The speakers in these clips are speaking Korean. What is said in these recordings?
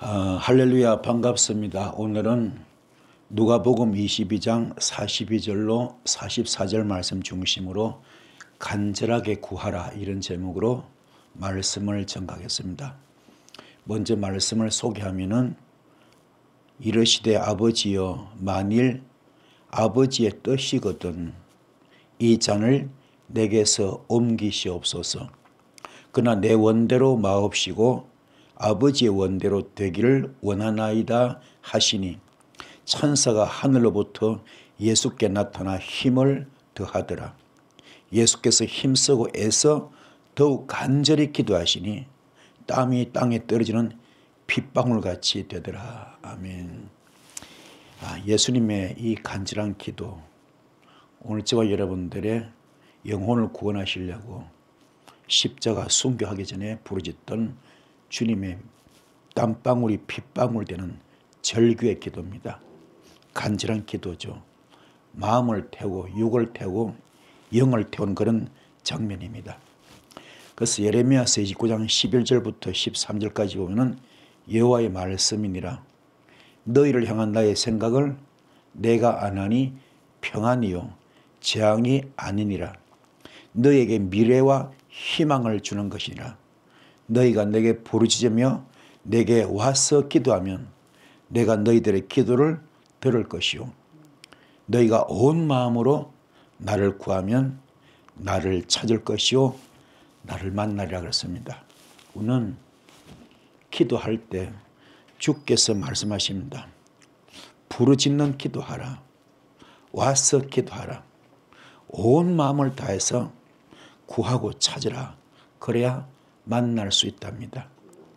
할렐루야 반갑습니다. 오늘은 누가복음 22장 42절로 44절 말씀 중심으로 간절하게 구하라 이런 제목으로 말씀을 전가하겠습니다. 먼저 말씀을 소개하면은 이르시되 아버지여 만일 아버지의 뜻이거든 이 잔을 내게서 옮기시옵소서. 그러나 내 원대로 마옵시고 아버지의 원대로 되기를 원하나이다 하시니 천사가 하늘로부터 예수께 나타나 힘을 더하더라. 예수께서 힘쓰고 애써 더욱 간절히 기도하시니 땀이 땅에 떨어지는 핏방울같이 되더라. 아멘. 예수님의 이 간절한 기도, 오늘 저와 여러분들의 영혼을 구원하시려고 십자가 순교하기 전에 부르짖던 주님의 땀방울이 핏방울 되는 절규의 기도입니다. 간절한 기도죠. 마음을 태우고 육을 태우고 영을 태우는 그런 장면입니다. 그래서 예레미야서 29장 11절부터 13절까지 보면은 여호와의 말씀이니라. 너희를 향한 나의 생각을 내가 아나니 평안이요 재앙이 아니니라. 너희에게 미래와 희망을 주는 것이니라. 너희가 내게 부르짖으며 내게 와서 기도하면 내가 너희들의 기도를 들을 것이요 너희가 온 마음으로 나를 구하면 나를 찾을 것이요 나를 만나리라 그랬습니다. 우리는 기도할 때 주께서 말씀하십니다. 부르짖는 기도하라. 와서 기도하라. 온 마음을 다해서 구하고 찾으라. 그래야 만날 수 있답니다.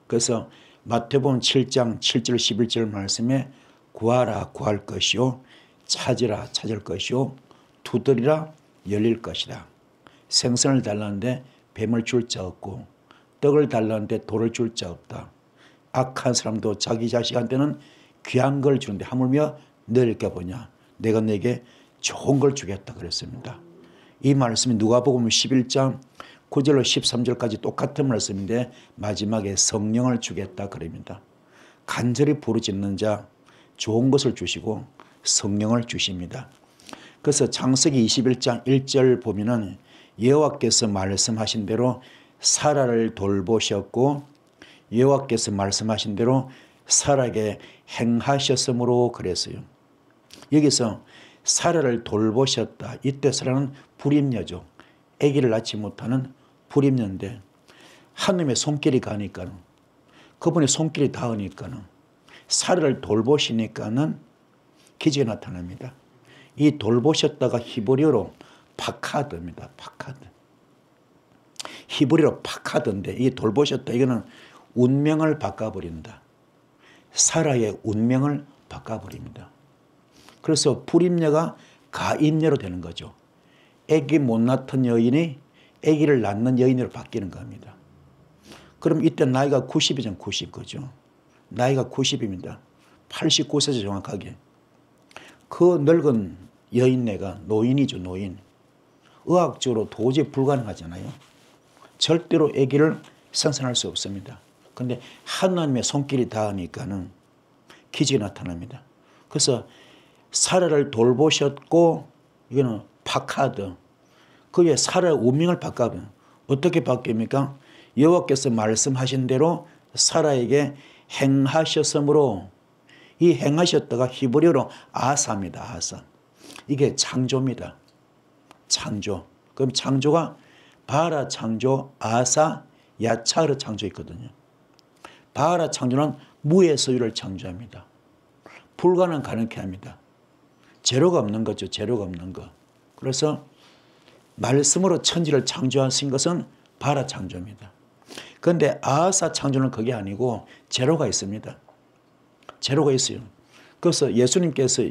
그래서 마태복음 7장 7절 11절 말씀에 구하라 구할 것이요 찾으라 찾을 것이요 두드리라 열릴 것이다. 생선을 달라는데 뱀을 줄 자 없고 떡을 달라는데 돌을 줄 자 없다. 악한 사람도 자기 자식한테는 귀한 걸 주는데 하물며 너희가 보냐 내가 내게 좋은 걸 주겠다 그랬습니다. 이 말씀이 누가복음 11장 9절로 13절까지 똑같은 말씀인데 마지막에 성령을 주겠다 그럽니다. 간절히 부르짖는 자 좋은 것을 주시고 성령을 주십니다. 그래서 창세기 21장 1절 보면은 여호와께서 말씀하신 대로 사라를 돌보셨고 여호와께서 말씀하신 대로 사라에게 행하셨으므로 그랬어요. 여기서 사라를 돌보셨다. 이때 사라는 불임녀죠. 아기를 낳지 못하는 불임녀인데 하나님의 손길이 가니까는 그분의 손길이 닿으니까는 사라를 돌보시니까는 기적이 나타납니다. 이 돌보셨다가 히브리어로 파카드입니다. 파카드. 히브리어로 파카드인데 이 돌보셨다 이거는 운명을 바꿔버린다. 사라의 운명을 바꿔버립니다. 그래서 불임녀가 가임녀로 되는 거죠. 아기 못 낳던 여인이 아기를 낳는 여인으로 바뀌는 겁니다. 그럼 이때 나이가 90이잖아요. 90 거죠. 나이가 90입니다. 89세죠 정확하게. 그 늙은 여인네가 노인이죠. 노인. 의학적으로 도저히 불가능하잖아요. 절대로 아기를 생산할 수 없습니다. 그런데 하나님의 손길이 닿으니까는 기적이 나타납니다. 그래서 사라를 돌보셨고 이거는 파카드. 그게 사라의 운명을 바꿔요. 어떻게 바뀝니까? 여호와께서 말씀하신 대로 사라에게 행하셨으므로 이 행하셨다가 히브리어로 아사입니다. 아사. 이게 창조입니다. 창조. 그럼 창조가 바라 창조, 아사, 야차르 창조 있거든요. 바라 창조는 무의 소유를 창조합니다. 불가능 가능케 합니다. 재료가 없는 거죠. 재료가 없는 거. 그래서 말씀으로 천지를 창조하신 것은 바라 창조입니다. 그런데 아사 창조는 그게 아니고 재료가 있습니다. 재료가 있어요. 그래서 예수님께서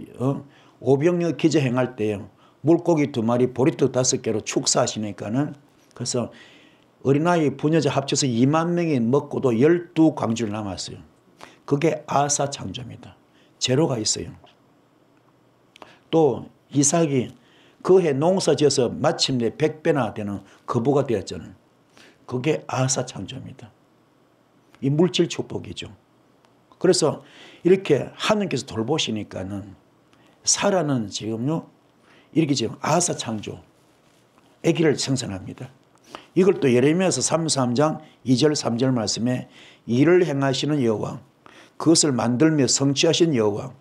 오병이어 기적 행할 때요. 물고기 2마리 보리떡 5개로 축사하시니까는 그래서 어린아이 부녀자 합쳐서 2만 명이 먹고도 12광주를 남았어요. 그게 아사 창조입니다. 재료가 있어요. 또 이삭이 그 해 농사 지어서 마침내 100배나 되는 거부가 되었잖아요. 그게 아사 창조입니다. 이 물질 축복이죠. 그래서 이렇게 하나님께서 돌보시니까는 사라는 지금요 이렇게 지금 아사 창조 아기를 생산합니다. 이걸 또 예레미야서 33장 2절 3절 말씀에 일을 행하시는 여호와 그것을 만들며 성취하신 여호와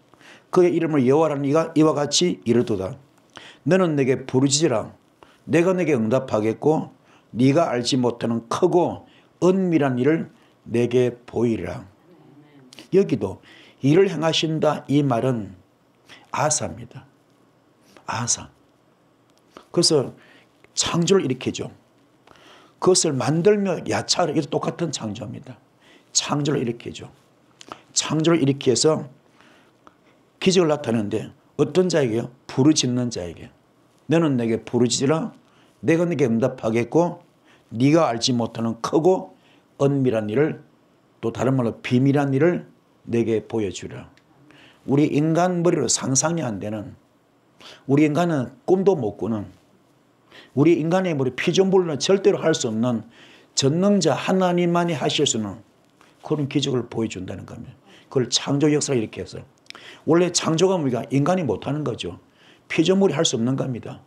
그의 이름을 여호와라는 이가 이와 같이 이르도다. 너는 내게 부르짖으라. 내가 내게 응답하겠고 네가 알지 못하는 크고 은밀한 일을 내게 보이리라. 여기도 일을 행하신다 이 말은 아사입니다. 아사. 그래서 창조를 일으키죠. 그것을 만들며 야차를 이것도 똑같은 창조입니다. 창조를 일으키죠. 창조를 일으켜서 기적을 나타내는데 어떤 자에게요? 부르짖는 자에게. 너는 내게 부르짖으라. 내가 네게 응답하겠고 네가 알지 못하는 크고 은밀한 일을 또 다른 말로 비밀한 일을 내게 보여주라. 우리 인간 머리로 상상이 안 되는 우리 인간은 꿈도 못 꾸는 우리 인간의 머리 피조물로는 절대로 할 수 없는 전능자 하나님만이 하실 수 있는 그런 기적을 보여준다는 겁니다. 그걸 창조 역사를 이렇게 해서 원래 창조가 우리가 인간이 못하는 거죠. 피조물이 할 수 없는 겁니다.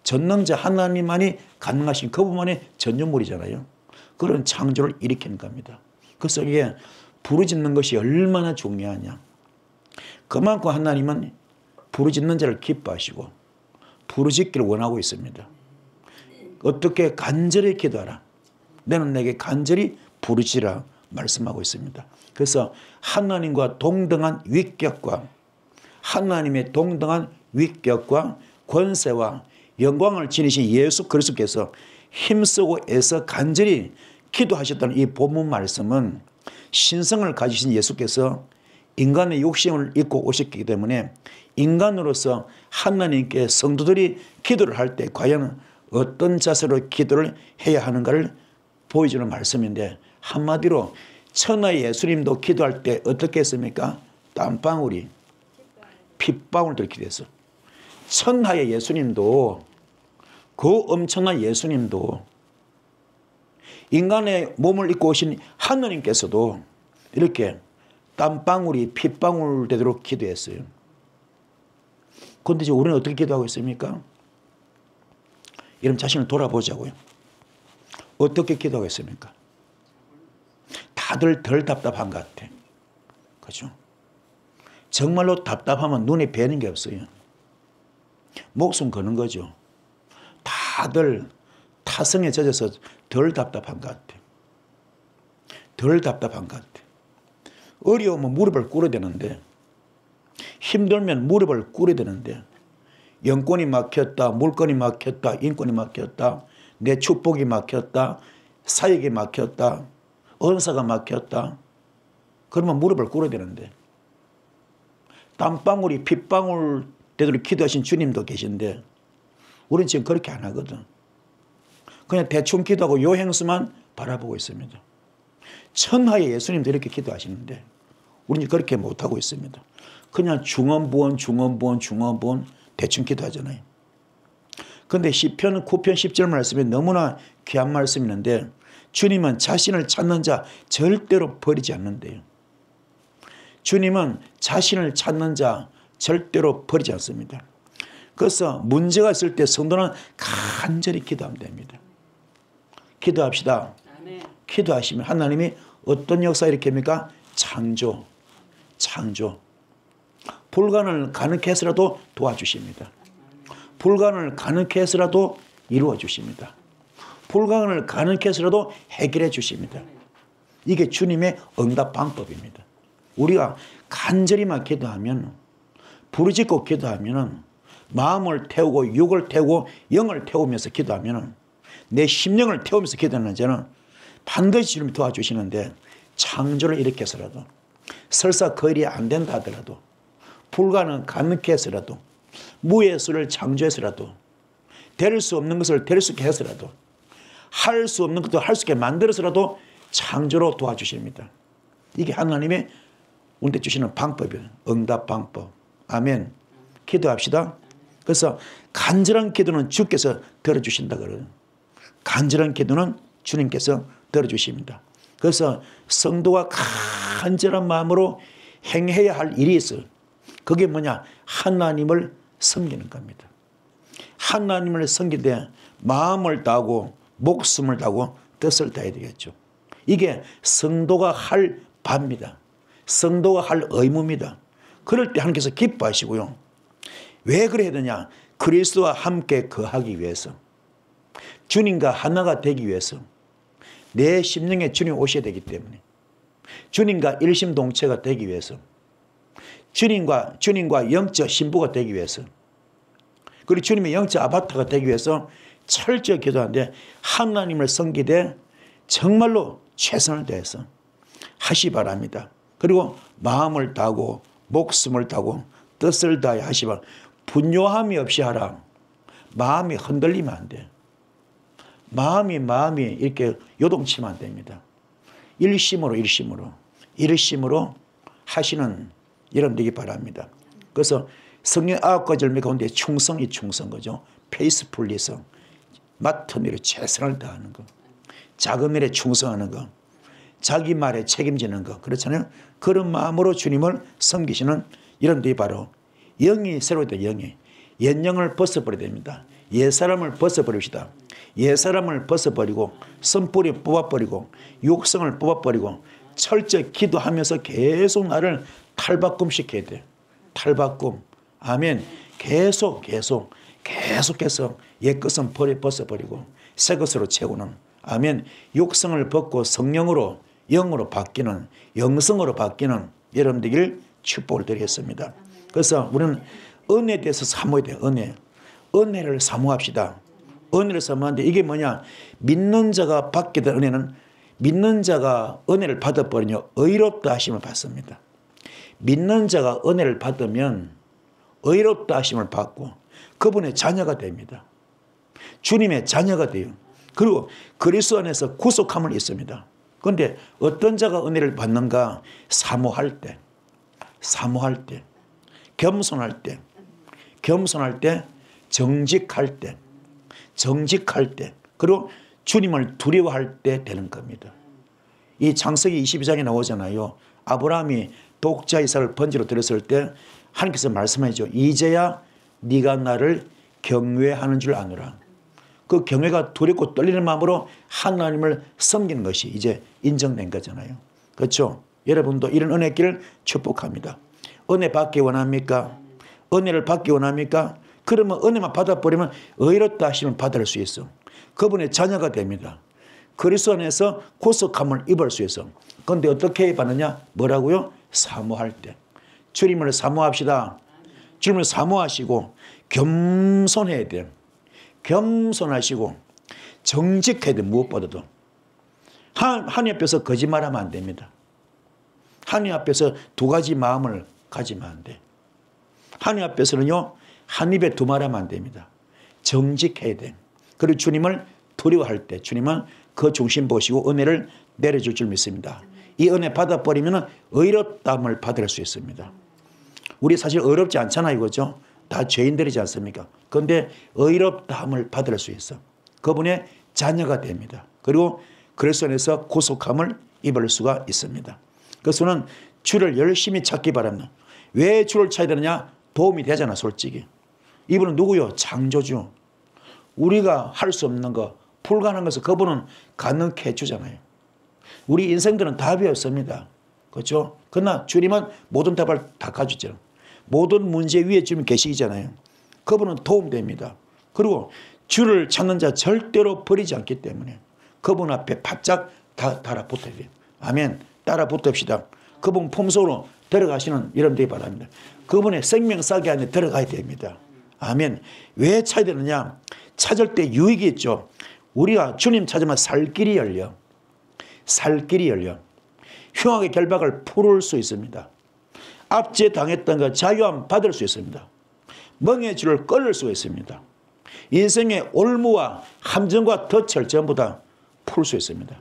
전능자 하나님만이 가능하신 그분만의 전유물이잖아요. 그런 창조를 일으키는 겁니다. 그래서 이게 부르짖는 것이 얼마나 중요하냐. 그만큼 하나님은 부르짖는 자를 기뻐하시고 부르짖기를 원하고 있습니다. 어떻게 간절히 기도하라. 너는 내게 간절히 부르짖으라 말씀하고 있습니다. 그래서 하나님과 동등한 위격과 하나님의 동등한 위격과 권세와 영광을 지니신 예수 그리스도께서 힘쓰고 애써 간절히 기도하셨다는 이 본문 말씀은 신성을 가지신 예수께서 인간의 욕심을 입고 오셨기 때문에 인간으로서 하나님께 성도들이 기도를 할 때 과연 어떤 자세로 기도를 해야 하는가를 보여주는 말씀인데 한마디로 천하의 예수님도 기도할 때 어떻게 했습니까? 땀방울이 핏방울들 기도했어. 천하의 예수님도 그 엄청난 예수님도 인간의 몸을 입고 오신 하느님께서도 이렇게 땀방울이 핏방울 되도록 기도했어요. 그런데 이제 우리는 어떻게 기도하고 있습니까? 이런 자신을 돌아보자고요. 어떻게 기도하고 있습니까? 다들 덜 답답한 것 같아. 그죠? 정말로 답답하면 눈에 뵈는 게 없어요. 목숨 거는 거죠. 다들 타성에 젖어서 덜 답답한 것 같아. 덜 답답한 것 같아. 어려우면 무릎을 꿇어야 되는데 힘들면 무릎을 꿇어야 되는데 영권이 막혔다, 물건이 막혔다, 인권이 막혔다, 내 축복이 막혔다, 사역이 막혔다, 은사가 막혔다. 그러면 무릎을 꿇어야 되는데 땀방울이 핏방울 되도록 기도하신 주님도 계신데 우리는 지금 그렇게 안 하거든. 그냥 대충 기도하고 요행수만 바라보고 있습니다. 천하의 예수님도 이렇게 기도하시는데 우리는 그렇게 못하고 있습니다. 그냥 중언부언 대충 기도하잖아요. 그런데 시편 9편 10절 말씀에 너무나 귀한 말씀이 있는데 주님은 자신을 찾는 자 절대로 버리지 않는데요. 주님은 자신을 찾는 자 절대로 버리지 않습니다. 그래서 문제가 있을 때 성도는 간절히 기도하면 됩니다. 기도합시다. 기도하시면 하나님이 어떤 역사 일으킵니까? 창조. 불가능을 가능케 해서라도 도와주십니다. 불가능을 가능케 해서라도 이루어 주십니다. 불가능을 가능케 해서라도 해결해 주십니다. 이게 주님의 응답 방법입니다. 우리가 간절히만 기도하면 부르짖고 기도하면 마음을 태우고 육을 태우고 영을 태우면서 기도하면 내 심령을 태우면서 기도하는 자는 반드시 주님이 도와주시는데 창조를 일으켜서라도 설사 그 일이 안 된다 하더라도 불가능 가능케 해서라도 무의 수를 창조해서라도 될 수 없는 것을 될 수 있게 해서라도 할 수 없는 것도 할 수 있게 만들어서라도 창조로 도와주십니다. 이게 하나님의 우리한테 주시는 방법이에요. 응답 방법. 아멘. 기도합시다. 그래서 간절한 기도는 주께서 들어주신다 그래요. 간절한 기도는 주님께서 들어주십니다. 그래서 성도가 간절한 마음으로 행해야 할 일이 있어요. 그게 뭐냐? 하나님을 섬기는 겁니다. 하나님을 섬기되 마음을 다하고 목숨을 다하고 뜻을 다해야 되겠죠. 이게 성도가 할 바입니다. 성도가 할 의무입니다. 그럴 때 하나님께서 기뻐하시고요. 왜 그래야 되냐? 그리스도와 함께 거하기 위해서, 주님과 하나가 되기 위해서, 내 심령에 주님 오셔야 되기 때문에, 주님과 일심동체가 되기 위해서, 주님과 영적 신부가 되기 위해서, 그리고 주님의 영적 아바타가 되기 위해서 철저히 기도하는데, 하나님을 섬기되 정말로 최선을 다해서 하시 바랍니다. 그리고 마음을 다하고 목숨을 다하고 뜻을 다해 하시 바랍니다. 분요함이 없이 하라. 마음이 흔들리면 안 돼. 마음이 이렇게 요동치면 안 됩니다. 일심으로 하시는 여러분 되기 바랍니다. 그래서 성령 9가지 열매 가운데 충성이 충성 거죠. 페이스풀리성, 맡은 일에 최선을 다하는 거, 작은 일에 충성하는 거, 자기 말에 책임지는 거, 그렇잖아요. 그런 마음으로 주님을 섬기시는 이런 분들이 바로 영이 새로 있다. 영이 옛영을 벗어버려야 됩니다. 옛사람을 벗어버립시다. 옛사람을 벗어버리고 선뿌리 뽑아버리고 육성을 뽑아버리고 철저히 기도하면서 계속 나를 탈바꿈시켜야 돼. 탈바꿈. 아멘. 계속해서 옛것은 벗어버리고 새 것으로 채우는, 아멘, 육성을 벗고 성령으로 영으로 바뀌는, 영성으로 바뀌는 여러분 되기를 축복을 드리겠습니다. 그래서 우리는 은혜에 대해서 사모해야 돼요. 은혜를 사모합시다. 은혜를 사모하는데 이게 뭐냐? 믿는 자가 받게 된 은혜는, 믿는 자가 은혜를 받아버리면 의롭다 하심을 받습니다. 믿는 자가 은혜를 받으면 의롭다 하심을 받고 그분의 자녀가 됩니다. 주님의 자녀가 돼요. 그리고 그리스도 안에서 구속함을 있습니다. 그런데 어떤 자가 은혜를 받는가? 사모할 때, 겸손할 때, 정직할 때, 그리고 주님을 두려워할 때 되는 겁니다. 이 창세기 22장에 나오잖아요. 아브라함이 독자 이삭을 번지로 드렸을 때 하나님께서 말씀하시죠. 이제야 네가 나를 경외하는 줄 아노라. 그 경외가 두렵고 떨리는 마음으로 하나님을 섬기는 것이 이제 인정된 거잖아요. 그렇죠? 여러분도 이런 은혜길을 축복합니다. 은혜 받기 원합니까? 은혜를 받기 원합니까? 그러면 은혜만 받아버리면 의롭다 하시면 받을 수 있어. 그분의 자녀가 됩니다. 그리스도 안에서 구속함을 입을 수 있어. 그런데 어떻게 받느냐? 뭐라고요? 사모할 때. 주님을 사모합시다. 주님을 사모하시고 겸손해야 돼요. 겸손하시고 정직해야 돼요. 무엇보다도. 하나님 앞에서 거짓말하면 안 됩니다. 하나님 앞에서 두 가지 마음을 가지면 안 돼. 하나님 앞에서는요, 한 입에 두 말 하면 안 됩니다. 정직해야 돼. 그리고 주님을 두려워할 때 주님은 그 중심 보시고 은혜를 내려줄 줄 믿습니다. 이 은혜 받아버리면 의롭다함을 받을 수 있습니다. 우리 사실 의롭지 않잖아요. 그죠? 다 죄인들이지 않습니까? 그런데 의롭다함을 받을 수 있어. 그분의 자녀가 됩니다. 그리고 그리스도 안에서 구속함을 입을 수가 있습니다. 그래서 저는 주를 열심히 찾기 바랍니다. 왜 주를 찾아야 되느냐? 도움이 되잖아, 솔직히. 이분은 누구요? 창조주. 우리가 할 수 없는 거, 불가능한 것을 그분은 가능케 해주잖아요. 우리 인생들은 답이 없습니다. 그렇죠? 그러나 주님은 모든 답을 다 가지죠. 모든 문제 위에 주님 계시잖아요. 그분은 도움됩니다. 그리고 주를 찾는 자 절대로 버리지 않기 때문에 그분 앞에 바짝 달아붙어야 돼요. 아멘. 따라붙읍시다. 그분 품속으로 들어가시는 여러분들이 바랍니다. 그분의 생명싸개 안에 들어가야 됩니다. 아멘. 왜 찾아야 되느냐? 찾을 때 유익이 있죠. 우리가 주님 찾으면 살 길이 열려. 흉악의 결박을 풀을 수 있습니다. 압제 당했던 것 자유함 받을 수 있습니다. 멍의 줄을 끊을 수 있습니다. 인생의 올무와 함정과 덫을 전부 다 풀 수 있습니다.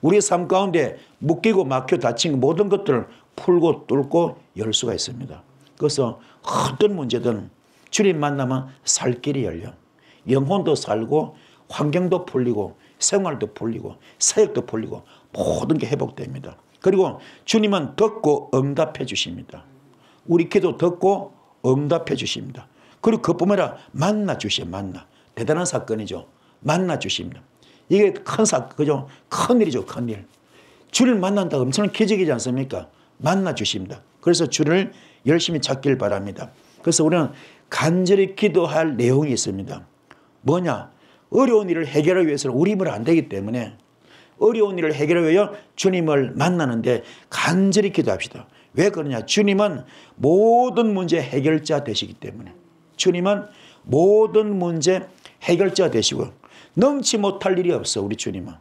우리의 삶 가운데 묶이고 막혀 닫힌 모든 것들을 풀고 뚫고 열 수가 있습니다. 그래서 어떤 문제든 주님 만나면 살 길이 열려. 영혼도 살고 환경도 풀리고 생활도 풀리고 사역도 풀리고 모든 게 회복됩니다. 그리고 주님은 듣고 응답해 주십니다. 우리 기도 듣고 응답해 주십니다. 그리고 그뿐만 아니라 만나 주시오. 만나. 대단한 사건이죠. 만나 주십니다. 이게 큰 사건, 그죠? 큰 일이죠. 큰 일. 주를 만난다고 엄청난 기적이지 않습니까? 만나 주십니다. 그래서 주를 열심히 찾길 바랍니다. 그래서 우리는 간절히 기도할 내용이 있습니다. 뭐냐? 어려운 일을 해결하기 위해서는 우리 힘으로 안 되기 때문에 어려운 일을 해결하기 위해 주님을 만나는데 간절히 기도합시다. 왜 그러냐? 주님은 모든 문제 해결자 되시기 때문에. 주님은 모든 문제 해결자 되시고 능치 못할 일이 없어. 우리 주님은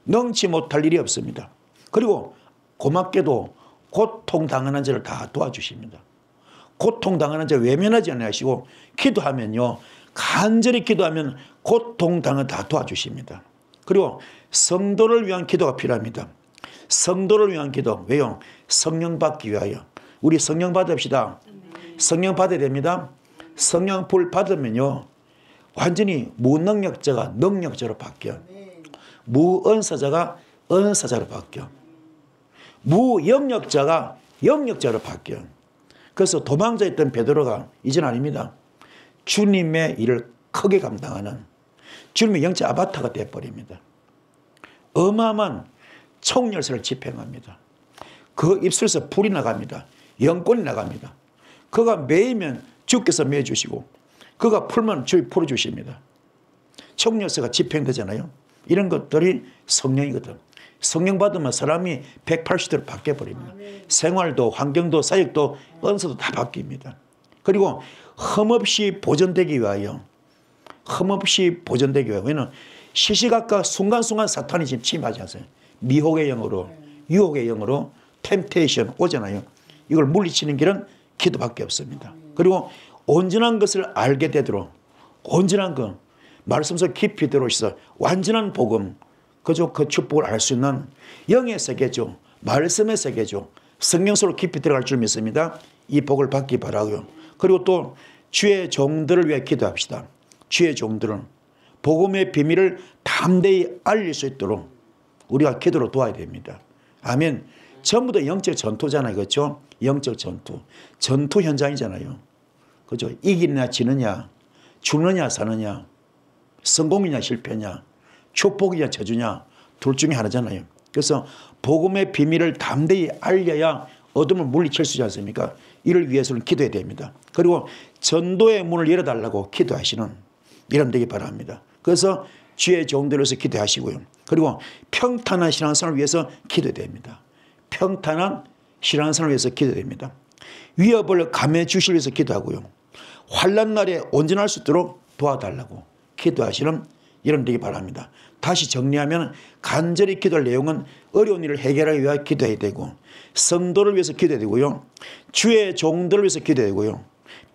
능치 못할 일이 없습니다. 그리고 고맙게도 고통당하는 자를 다 도와주십니다. 고통당하는 자 외면하지 않으시고 기도하면요, 간절히 기도하면 고통당한 다 도와주십니다. 그리고 성도를 위한 기도가 필요합니다. 성도를 위한 기도. 왜요? 성령 받기 위하여. 우리 성령 받읍시다. 성령 받아야 됩니다. 성령 불 받으면요, 완전히 무능력자가 능력자로 바뀌어. 무언사자가 언사자로 바뀌어. 무영역자가 영역자로 바뀌어. 그래서 도망자였던 베드로가 이제는 아닙니다. 주님의 일을 크게 감당하는 주님의 영적 아바타가 되어버립니다. 어마어마한 총열쇠를 집행합니다. 그 입술에서 불이 나갑니다. 영권이 나갑니다. 그가 매이면 주께서 매주시고 그가 풀면 주님 풀어주십니다. 총열쇠가 집행되잖아요. 이런 것들이 성령이거든. 성령 받으면 사람이 180도로 바뀌어버립니다. 생활도 환경도 사역도 은사도 다 바뀝니다. 그리고 흠없이 보존되기 위하여 왜냐하면 시시각각 순간순간 사탄이 지금 침하지 않아요. 미혹의 영으로 유혹의 영으로 템테이션 오잖아요. 이걸 물리치는 길은 기도밖에 없습니다. 그리고 온전한 것을 알게 되도록 온전한 것 말씀 속 깊이 들어오셔서 완전한 복음 그저 그 축복을 알 수 있는 영의 세계죠. 말씀의 세계죠. 성령 속으로 깊이 들어갈 줄 믿습니다. 이 복을 받기 바라고요. 그리고 또 주의 종들을 위해 기도합시다. 주의 종들은 복음의 비밀을 담대히 알릴 수 있도록 우리가 기도로 도와야 됩니다. 아멘. 전부 다 영적 전투잖아요. 그렇죠? 영적 전투. 전투 현장이잖아요. 그죠? 이기느냐 지느냐 죽느냐 사느냐 성공이냐 실패냐 축복이냐 저주냐 둘 중에 하나잖아요. 그래서 복음의 비밀을 담대히 알려야 어둠을 물리칠 수 있지 않습니까? 이를 위해서는 기도해야 됩니다. 그리고 전도의 문을 열어달라고 기도하시는 이름 되기 바랍니다. 그래서 주의 종들로서 기도하시고요. 그리고 평탄한 신앙생활을 위해서 기도해야 됩니다. 평탄한 신앙생활을 위해서 기도해야 됩니다. 위협을 감해 주시기 위해서 기도하고요. 환난 날에 온전할 수 있도록 도와달라고 기도하시는 이름 되기 바랍니다. 다시 정리하면 간절히 기도할 내용은 어려운 일을 해결하기 위해 기도해야 되고 성도를 위해서 기도해야 되고요. 주의 종들을 위해서 기도해야 되고요.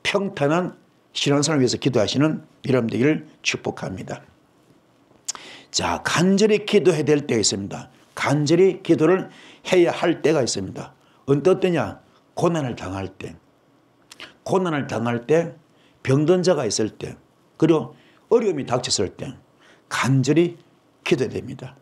평탄한 신앙생활을 위해서 기도하시는 이름 되기를 축복합니다. 자, 간절히 기도해야 될 때가 있습니다. 간절히 기도를 해야 할 때가 있습니다. 어떤 때냐? 고난을 당할 때. 고난을 당할 때, 병든 자가 있을 때, 그리고 어려움이 닥쳤을 때 간절히 기도해야 됩니다.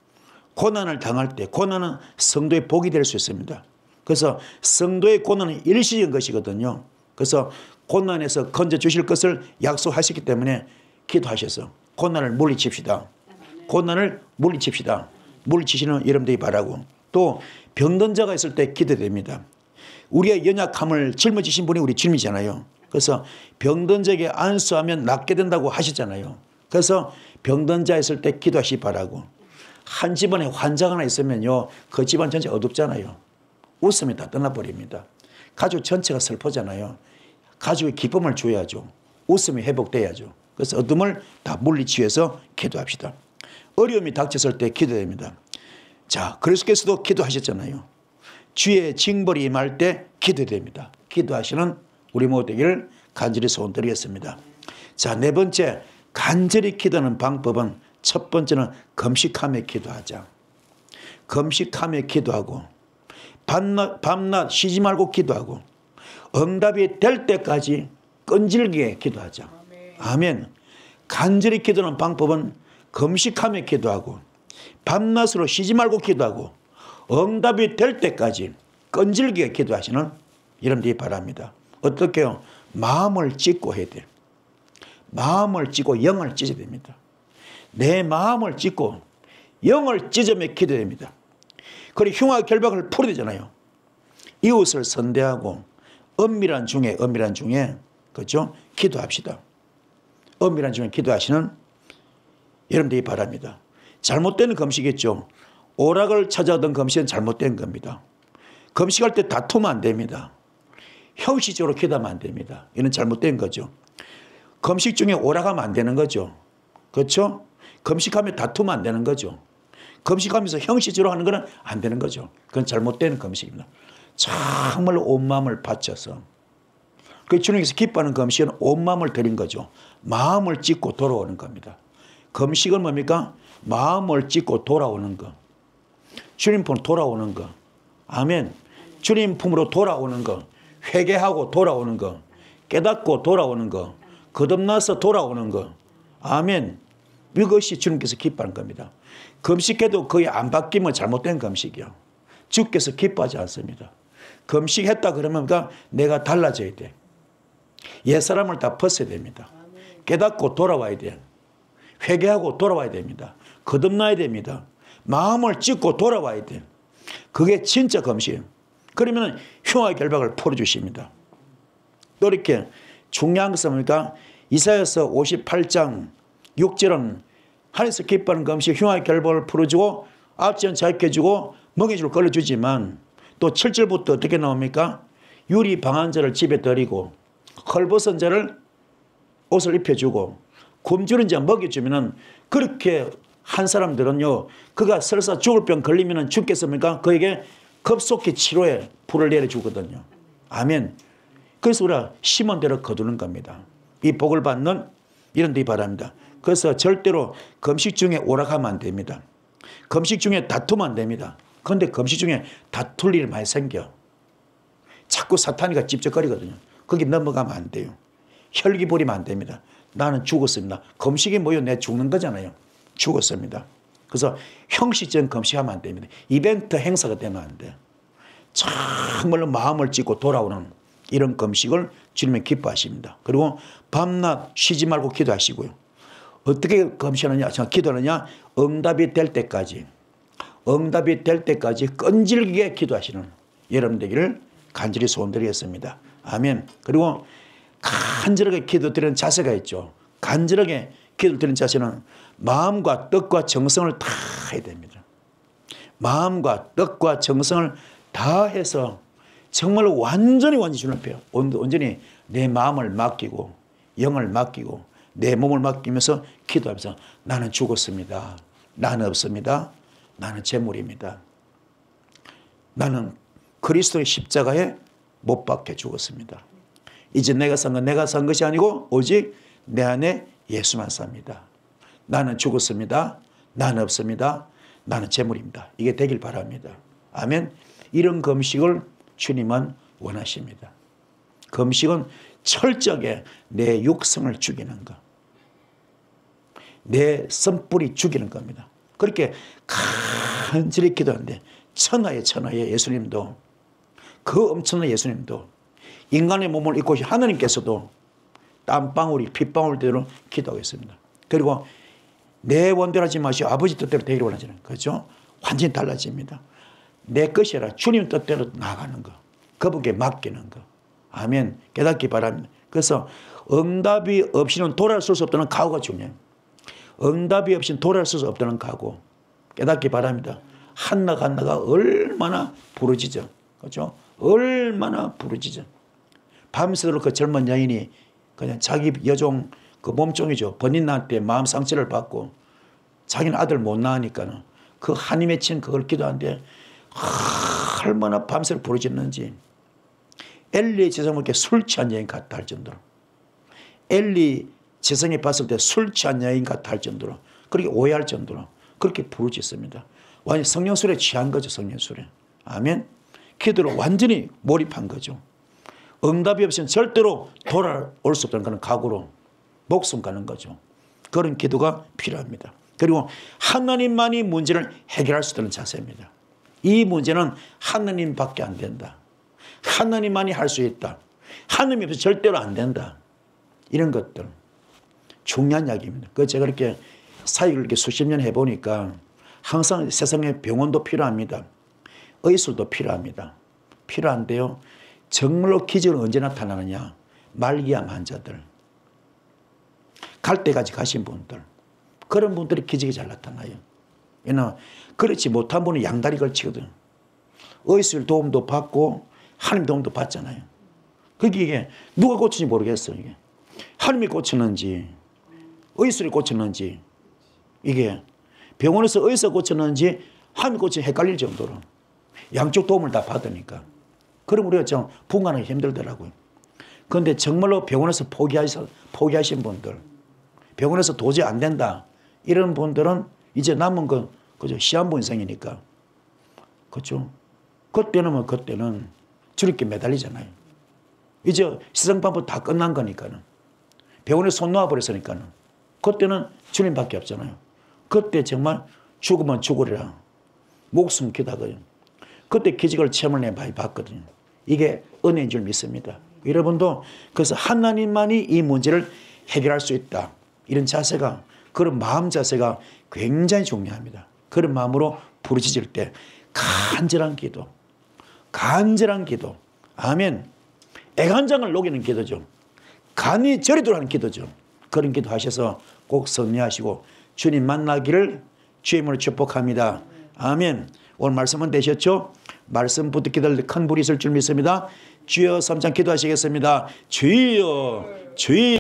고난을 당할 때, 고난은 성도의 복이 될 수 있습니다. 그래서 성도의 고난은 일시적인 것이거든요. 그래서 고난에서 건져주실 것을 약속하셨기 때문에 기도하셔서 고난을 물리칩시다. 고난을 물리칩시다. 물리치시는 여러분들이 바라고 또 병든 자가 있을 때 기도됩니다. 우리의 연약함을 짊어지신 분이 우리 주님이잖아요. 그래서 병든 자에게 안수하면 낫게 된다고 하시잖아요. 그래서 병든 자 있을 때 기도하시 바라고 한 집안에 환자가 하나 있으면요. 그 집안 전체 어둡잖아요. 웃음이 다 떠나버립니다. 가족 전체가 슬퍼잖아요. 가족의 기쁨을 줘야죠. 웃음이 회복돼야죠. 그래서 어둠을 다 물리치기 위해서 기도합시다. 어려움이 닥쳤을 때 기도됩니다. 자, 그리스도께서도 기도하셨잖아요. 주의 징벌이 임할 때 기도됩니다. 기도하시는 우리 모두 되기를 간절히 소원드리겠습니다. 자, 네 번째 간절히 기도하는 방법은 첫 번째는 금식하며 기도하자. 금식하며 기도하고 밤낮 쉬지 말고 기도하고 응답이 될 때까지 끈질기게 기도하자. 아멘. 간절히 기도하는 방법은 금식하며 기도하고 밤낮으로 쉬지 말고 기도하고 응답이 될 때까지 끈질기게 기도하시는 여러분들이 바랍니다. 어떻게요? 마음을 찢고 해야 돼요. 마음을 찢고 영을 찢어야 됩니다. 내 마음을 찢고 영을 찢으며 기도해야 됩니다. 그리고 흉악 결박을 풀어야 되잖아요. 이웃을 선대하고 은밀한 중에 그렇죠? 기도합시다. 은밀한 중에 기도하시는 여러분들이 바랍니다. 잘못된 금식이죠. 오락을 찾아오던 금식은 잘못된 겁니다. 금식할 때 다투면 안 됩니다. 형식적으로 기도하면 안 됩니다. 이는 잘못된 거죠. 금식 중에 오락하면 안 되는 거죠. 그렇죠? 금식하면 다투면 안 되는 거죠. 금식하면서 형식적으로 하는 것은 안 되는 거죠. 그건 잘못된 금식입니다. 정말 온 마음을 바쳐서. 그 주님께서 기뻐하는 금식은 온 마음을 드린 거죠. 마음을 찢고 돌아오는 겁니다. 금식은 뭡니까? 마음을 찢고 돌아오는 거. 주님 품으로 돌아오는 거. 아멘. 주님 품으로 돌아오는 거. 회개하고 돌아오는 거. 깨닫고 돌아오는 거. 거듭나서 돌아오는 거. 아멘. 이것이 주님께서 기뻐하는 겁니다. 금식해도 거의 안 바뀌면 잘못된 금식이요. 주께서 기뻐하지 않습니다. 금식했다 그러면 내가 달라져야 돼. 옛사람을 다 벗어야 됩니다. 깨닫고 돌아와야 돼. 회개하고 돌아와야 됩니다. 거듭나야 됩니다. 마음을 찢고 돌아와야 돼. 그게 진짜 금식이에요. 그러면 흉악의 결박을 풀어주십니다. 또 이렇게 중요한 것은 뭡니까? 이사야서 58장 6절은 하늘에서 기뻐하는 금식 흉악의 결박을 풀어주고 앞전 자유해주고 멍에줄 걸어주지만 또 7절부터 어떻게 나옵니까? 유리 방한 자를 집에 들이고 헐벗은 자를 옷을 입혀주고 굶주린 자 먹여주면은 그렇게 한 사람들은요, 그가 설사 죽을 병 걸리면은 주께서 뭡니까? 그에게 급속히 치료에 불을 내려주거든요. 아멘. 그래서 우리가 심은 대로 거두는 겁니다. 이 복을 받는 이런 데 바랍니다. 그래서 절대로 금식 중에 오락하면 안 됩니다. 금식 중에 다투면 안 됩니다. 그런데 금식 중에 다툴 일이 많이 생겨. 자꾸 사탄이가 찝쩍거리거든요. 거기 넘어가면 안 돼요. 혈기 부리면 안 됩니다. 나는 죽었습니다. 금식이 뭐요? 내가 죽는 거잖아요. 죽었습니다. 그래서 형식적인 금식하면 안 됩니다. 이벤트 행사가 되면 안 돼요. 정말로 마음을 찢고 돌아오는 이런 금식을 주님이 기뻐하십니다. 그리고 밤낮 쉬지 말고 기도하시고요. 어떻게 금식하느냐? 기도하느냐? 응답이 될 때까지 끈질기게 기도하시는 여러분 되기를 간절히 소원드리겠습니다. 아멘. 그리고 간절하게 기도드리는 자세가 있죠. 간절하게 기도드리는 자세는 마음과 뜻과 정성을 다 해야 됩니다. 마음과 뜻과 정성을 다 해서 정말 완전히 주님 앞에 온전히 내 마음을 맡기고 영을 맡기고 내 몸을 맡기면서 기도하면서 나는 죽었습니다. 나는 없습니다. 나는 재물입니다. 나는 그리스도의 십자가에 못 박혀 죽었습니다. 이제 내가 산 것이 아니고 오직 내 안에 예수만 삽니다. 나는 죽었습니다. 나는 없습니다. 나는 재물입니다. 이게 되길 바랍니다. 아멘. 이런 금식을 주님은 원하십니다. 금식은 철저하게 내 육성을 죽이는 것. 내 선뿌리 죽이는 겁니다. 그렇게 간절히 기도하는데 천하의 예수님도 그 엄청난 예수님도 인간의 몸을 입고 하나님께서도 땀방울이 핏방울대로 기도하겠습니다. 그리고 내 원대로 하지 마시고 아버지 뜻대로 되기를 원하시는 거죠. 완전히 달라집니다. 내 것이 아니라 주님 뜻대로 나아가는 거. 그분께 맡기는 거. 아멘. 깨닫기 바랍니다. 그래서 응답이 없이는 돌아설 수 없다는 각오가 중요해요. 응답이 없이는 돌아설 수 없다는 각오. 깨닫기 바랍니다. 한나가 얼마나 부르짖어. 그렇죠? 얼마나 부르짖어. 밤새도록 그 젊은 여인이 그냥 자기 여종 그 몸종이죠. 번인나한테 마음 상처를 받고 자기는 아들 못 낳으니까는 그 한이 맺힌 그걸 기도하는데 얼마나 밤새를 부르짖는지. 엘리의 재성을 이렇게 술 취한 여인 같다 할 정도로. 엘리 재성이 봤을 때 술 취한 여인 같다 할 정도로. 그렇게 오해할 정도로. 그렇게 부르짖습니다. 완전 성령술에 취한 거죠. 성령술에. 아멘. 기도로 완전히 몰입한 거죠. 응답이 없이는 절대로 돌아올 수 없다는 그런 각오로 목숨 가는 거죠. 그런 기도가 필요합니다. 그리고 하나님만이 문제를 해결할 수 있다는 자세입니다. 이 문제는 하느님밖에 안 된다. 하느님만이 할 수 있다. 하느님이 없이 절대로 안 된다. 이런 것들 중요한 이야기입니다. 그 제가 이렇게 사역을 이렇게 수십 년 해보니까 항상 세상에 병원도 필요합니다. 의술도 필요합니다. 필요한데요. 정말로 기적은 언제 나타나느냐. 말기암 환자들, 갈 때까지 가신 분들, 그런 분들이 기적이 잘 나타나요. 왜냐하면 그렇지 못한 분은 양다리 걸치거든. 의술 도움도 받고 하나님 도움도 받잖아요. 그게 이게 누가 고치는지 모르겠어. 이게 하나님이 고치는지 의술이 고치는지, 이게 병원에서 의사 고치는지 하나님이 고치는지 헷갈릴 정도로 양쪽 도움을 다 받으니까. 그럼 우리가 좀 분간하기 힘들더라고요. 그런데 정말로 병원에서 포기하신 분들, 병원에서 도저히 안 된다 이런 분들은 이제 남은 건 그죠, 시한부 인생이니까. 그렇죠. 그때는 주님께 매달리잖아요. 이제 세상 방법 다 끝난 거니까는. 병원에 손 놓아버렸으니까는. 그때는 주님밖에 없잖아요. 그때 정말 죽으면 죽으리라. 목숨 기다거든요. 그때 기적을 체험을 내가 많이 봤거든요. 이게 은혜인 줄 믿습니다. 여러분도 그래서 하나님만이 이 문제를 해결할 수 있다. 이런 자세가, 그런 마음 자세가 굉장히 중요합니다. 그런 마음으로 부르짖을 때 간절한 기도, 아멘. 애간장을 녹이는 기도죠. 간이 저리도록 하는 기도죠. 그런 기도 하셔서 꼭 승리하시고 주님 만나기를 주의 이름으로 축복합니다. 아멘. 오늘 말씀은 되셨죠? 말씀 붙들기들 큰 불이 있을 줄 믿습니다. 주여 3장 기도하시겠습니다. 주여, 주여.